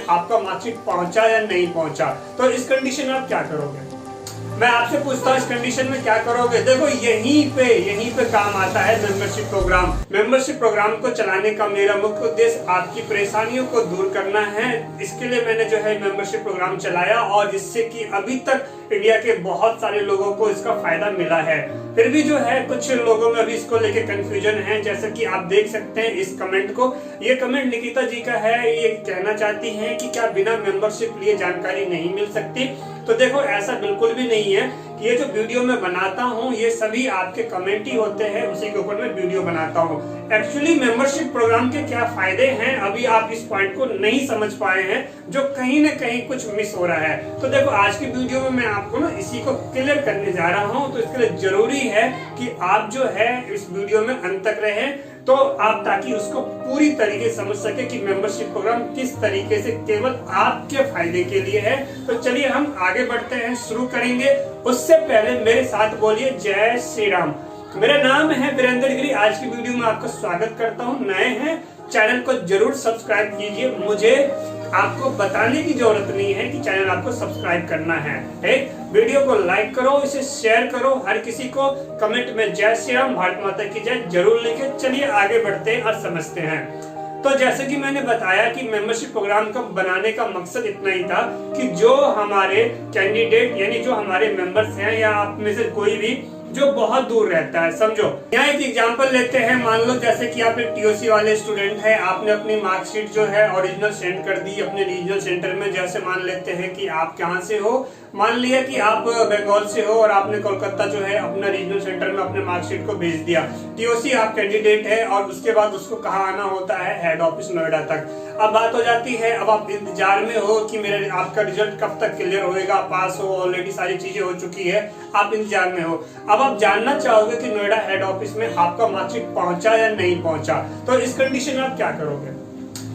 आपका मार्कशीट पहुंचा या नहीं पहुंचा, तो इस कंडीशन में आप क्या करोगे? मैं आपसे पूछता हूँ इस कंडीशन में क्या करोगे? देखो यहीं पे काम आता है मेंबरशिप प्रोग्राम। मेंबरशिप प्रोग्राम को चलाने का मेरा मुख्य उद्देश्य आपकी परेशानियों को दूर करना है। इसके लिए मैंने जो है मेंबरशिप प्रोग्राम चलाया और जिससे कि अभी तक इंडिया के बहुत सारे लोगों को इसका फायदा मिला है। फिर भी जो है कुछ लोगों में अभी इसको लेके कंफ्यूजन है, जैसे कि आप देख सकते हैं इस कमेंट को। ये कमेंट निकिता जी का है, ये कहना चाहती हैं कि क्या बिना मेंबरशिप लिए जानकारी नहीं मिल सकती? तो देखो ऐसा बिल्कुल भी नहीं है कि ये जो वीडियो मैं बनाता हूँ ये सभी आपके कमेंट ही होते हैं, उसी के ऊपर मैं वीडियो बनाता हूँ। एक्चुअली मेंबरशिप प्रोग्राम के क्या फायदे हैं अभी आप इस पॉइंट को नहीं समझ पाए हैं, जो कहीं ना कहीं कुछ मिस हो रहा है। तो देखो आज की वीडियो में मैं आपको ना इसी को क्लियर करने जा रहा हूँ। तो इसके लिए जरूरी है कि आप जो है इस वीडियो में अंत तक रहें, तो आप ताकि उसको पूरी तरीके से समझ सके कि मेंबरशिप प्रोग्राम किस तरीके से केवल आपके फायदे के लिए है। तो चलिए हम आगे बढ़ते हैं, शुरू करेंगे। उससे पहले मेरे साथ बोलिए जय श्री राम। मेरा नाम है वीरेंद्र गिरी। आज की वीडियो में आपका स्वागत करता हूं। नए हैं चैनल को जरूर सब्सक्राइब कीजिए। मुझे आपको बताने की जरूरत नहीं है कि चैनल आपको सब्सक्राइब करना है। वीडियो को लाइक करो, इसे शेयर करो, हर किसी को कमेंट में जय श्री राम, भारत माता की जय जरूर लिखे। चलिए आगे बढ़ते हैं और समझते हैं। तो जैसे कि मैंने बताया कि मेंबरशिप प्रोग्राम का बनाने का मकसद इतना ही था कि जो हमारे कैंडिडेट यानी जो हमारे मेंबर्स हैं या आप में से कोई भी जो बहुत दूर रहता है, समझो यहाँ एक एग्जांपल लेते हैं। मान लो जैसे कि आप एक टीओसी वाले स्टूडेंट है, आपने अपनी मार्कशीट जो है ओरिजिनल सेंड कर दी अपने रीजनल सेंटर में। जैसे मान लेते हैं कि आप कहाँ से हो, मान लिया कि आप बंगाल से हो और आपने कोलकाता जो है अपना रीजनल सेंटर में अपने मार्कशीट को भेज दिया। टीओसी आप कैंडिडेट है और उसके बाद उसको कहाँ आना होता है, हेड ऑफिस नोएडा तक। अब बात हो जाती है, अब आप इंतजार में हो कि मेरे आपका रिजल्ट कब तक क्लियर होएगा, पास हो, ऑलरेडी सारी चीजें हो चुकी है, आप इंतजार में हो। अब आप जानना चाहोगे कि नोएडा हेड ऑफिस में आपका मार्कशीट पहुंचा या नहीं पहुंचा, तो इस कंडीशन में आप क्या करोगे?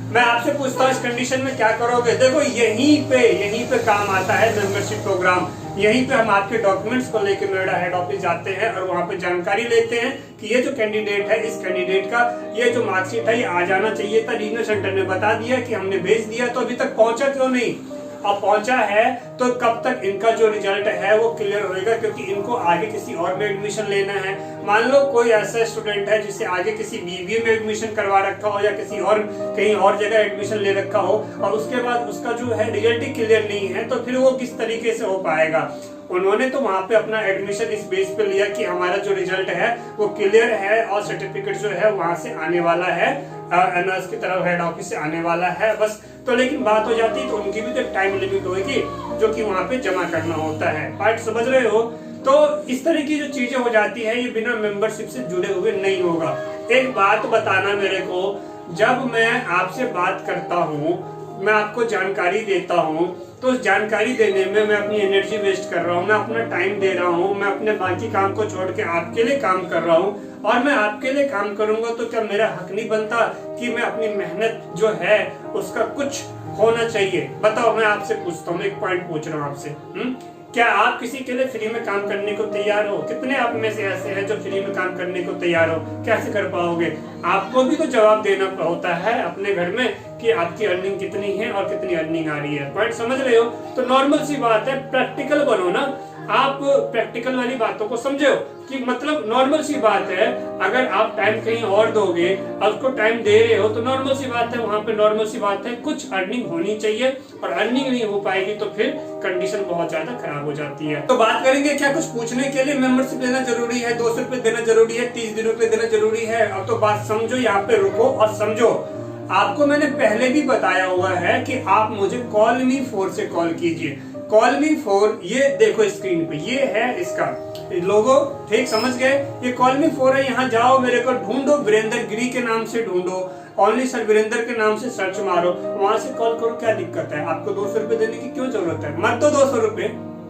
मैं आपसे पूछता हूँ इस कंडीशन में क्या करोगे? देखो यहीं पे काम आता है मेंबरशिप प्रोग्राम। यहीं पे हम आपके डॉक्यूमेंट्स को लेकर नोएडा हेड ऑफिस जाते हैं और वहां पे जानकारी लेते हैं कि ये जो कैंडिडेट है, इस कैंडिडेट का ये जो मार्कशीट है ये आ जाना चाहिए था। रीजनल सेंटर ने बता दिया कि हमने भेज दिया, तो अभी तक पहुंचा क्यों नहीं? अब पहुंचा है तो कब तक इनका जो रिजल्ट है वो क्लियर होएगा, क्योंकि इनको आगे किसी और में एडमिशन लेना है। मान लो कोई ऐसा स्टूडेंट है जिसे आगे किसी बीबीए में एडमिशन करवा रखा हो या किसी और कहीं और जगह एडमिशन ले रखा हो और उसके बाद उसका जो है रिजल्ट ही क्लियर नहीं है, तो फिर वो किस तरीके से हो पाएगा? उन्होंने तो वहां पे अपना एडमिशन इस बेस पे लिया कि हमारा जो रिजल्ट है वो क्लियर है और सर्टिफिकेट जो है वहां से आने वाला है, एनआरएस की तरफ हेड ऑफिस से आने वाला है बस। तो लेकिन बात हो जाती है तो उनकी भी तो टाइम लिमिट होगी जो कि वहां पे जमा करना होता है। पार्ट समझ रहे हो? तो इस तरह की जो चीजें हो जाती है ये बिना मेंबरशिप से जुड़े हुए नहीं होगा। एक बात बताना मेरे को, जब मैं आपसे बात करता हूँ, मैं आपको जानकारी देता हूँ, तो उस जानकारी देने में मैं अपनी एनर्जी वेस्ट कर रहा हूँ, मैं अपना टाइम दे रहा हूँ, मैं अपने बाकी काम को छोड़ के आपके लिए काम कर रहा हूँ। और मैं आपके लिए काम करूंगा तो क्या मेरा हक नहीं बनता कि मैं अपनी मेहनत जो है उसका कुछ होना चाहिए? बताओ, मैं आपसे पूछता हूँ, एक पॉइंट पूछ रहा हूँ आपसे। क्या आप किसी के लिए फ्री में काम करने को तैयार हो? कितने आप में से ऐसे हैं जो फ्री में काम करने को तैयार हो? कैसे कर पाओगे? आपको भी तो जवाब देना होता है अपने घर में कि आपकी अर्निंग कितनी है और कितनी अर्निंग आ रही है। पॉइंट समझ रहे हो? तो नॉर्मल सी बात है, प्रैक्टिकल बनो ना। आप प्रैक्टिकल वाली बातों को समझो कि मतलब नॉर्मल सी बात है, अगर आप टाइम कहीं और दोगे, अब उसको टाइम दे रहे हो तो नॉर्मल सी बात है, वहां पे नॉर्मल सी बात है कुछ अर्निंग होनी चाहिए। और अर्निंग नहीं हो पाएगी तो फिर कंडीशन बहुत ज्यादा खराब हो जाती है। तो बात करेंगे क्या कुछ पूछने के लिए मेंबरशिप लेना जरूरी है, 200 रुपए देना जरूरी है, 30 दिनों के देना जरूरी है? अब तो बात समझो, यहाँ पे रुको और समझो। आपको मैंने पहले भी बताया हुआ है कि आप मुझे कॉल मी 4 से कॉल कीजिए। कॉल मी 4, ये देखो स्क्रीन पे, ये है इसका लोगो, ठीक समझ गए? ये कॉल मी 4 है। यहाँ जाओ, मेरे को ढूंढो, वीरेंद्र गिरी के नाम से ढूंढो, ओनली सर वीरेंद्र के नाम से सर्च मारो, वहां से कॉल करो। क्या दिक्कत है? आपको 200 रुपए देने की क्यों जरूरत है? मत दो 200 रुपए,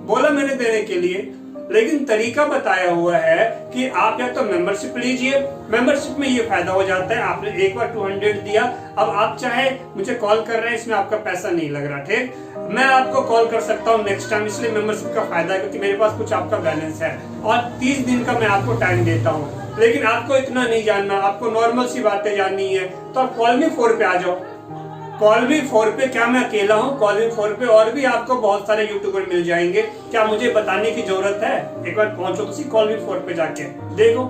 बोला मैंने देने के लिए, लेकिन तरीका बताया हुआ है कि आप या तो मेंबरशिप लीजिए। मेंबरशिप में ये फायदा हो जाता है, आपने एक बार 200 दिया, अब आप चाहे मुझे कॉल कर रहे हैं, इसमें आपका पैसा नहीं लग रहा, ठीक? मैं आपको कॉल कर सकता हूँ नेक्स्ट टाइम, इसलिए मेंबरशिप का फायदा है क्योंकि मेरे पास कुछ आपका बैलेंस है और 30 दिन का मैं आपको टाइम देता हूँ। लेकिन आपको इतना नहीं जानना, आपको नॉर्मल सी बातें जाननी है, तो आप कॉल मी 4 पे आ जाओ। कॉलमी 4 पे क्या मैं अकेला हूँ? कॉलमी 4 पे और भी आपको बहुत सारे यूट्यूबर मिल जाएंगे। क्या मुझे बताने की जरूरत है? एक बार पहुंचो तो कॉलमी 4 पे जाके देखो,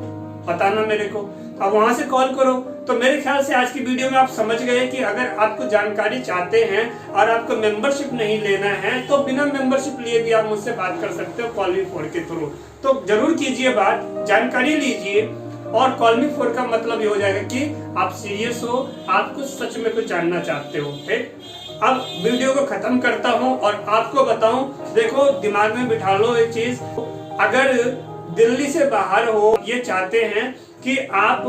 बताना मेरे को, अब वहां से कॉल करो। तो मेरे ख्याल से आज की वीडियो में आप समझ गए कि अगर आपको जानकारी चाहते हैं और आपको मेंबरशिप नहीं लेना है तो बिना मेंबरशिप लिए भी आप मुझसे बात कर सकते हो कॉलमी 4 के थ्रू। तो जरूर कीजिए बात, जानकारी लीजिए। और कॉलमी 4 का मतलब ये हो जाएगा कि आप सीरियस हो, आप कुछ सच में कुछ जानना चाहते हो। ठीक, अब वीडियो को खत्म करता हूं और आपको बताऊं, देखो दिमाग में बिठा लो एक चीज, अगर दिल्ली से बाहर हो, ये चाहते हैं कि आप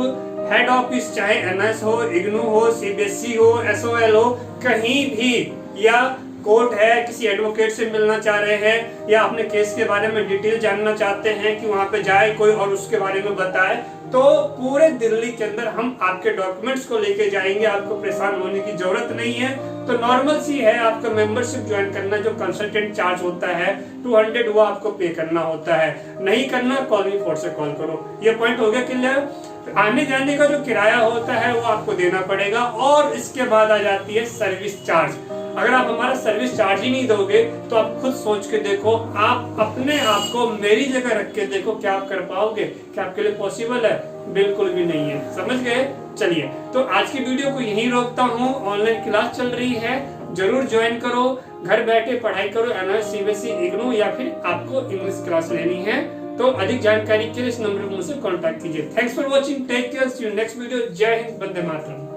हेड ऑफिस चाहे एनएस हो, इग्नू हो, सीबीएसई हो, एसओएल हो, कहीं भी, या कोर्ट है, किसी एडवोकेट से मिलना चाह रहे हैं या अपने केस के बारे में डिटेल जानना चाहते हैं कि वहां पे जाए कोई और उसके बारे में बताए, तो पूरे दिल्ली के अंदर हम आपके डॉक्यूमेंट्स को लेके जाएंगे। आपको परेशान होने की जरूरत नहीं है। तो नॉर्मल सी है, आपका मेंबरशिप ज्वाइन करना, जो कंसल्टेंट चार्ज होता है 200 वो आपको पे करना होता है। नहीं करना, कॉलमी 4 से कॉल करो। ये पॉइंट हो गया क्लियर? आने जाने का जो किराया होता है वो आपको देना पड़ेगा। और इसके बाद आ जाती है सर्विस चार्ज। अगर आप हमारा सर्विस चार्ज ही नहीं दोगे तो आप खुद सोच के देखो, आप अपने आप को मेरी जगह रख के देखो, क्या आप कर पाओगे? क्या आपके लिए पॉसिबल है? बिल्कुल भी नहीं है। समझ गए? चलिए, तो आज की वीडियो को यहीं रोकता हूँ। ऑनलाइन क्लास चल रही है, जरूर ज्वाइन करो, घर बैठे पढ़ाई करो, एनएस, सीबीएसई, इग्नू, या फिर आपको इंग्लिश क्लास लेनी है तो अधिक जानकारी के लिए इस नंबर पर मुझसे कांटेक्ट कीजिए। Thanks for watching, take care, see you next video. जय हिंद, वंदे मातरम।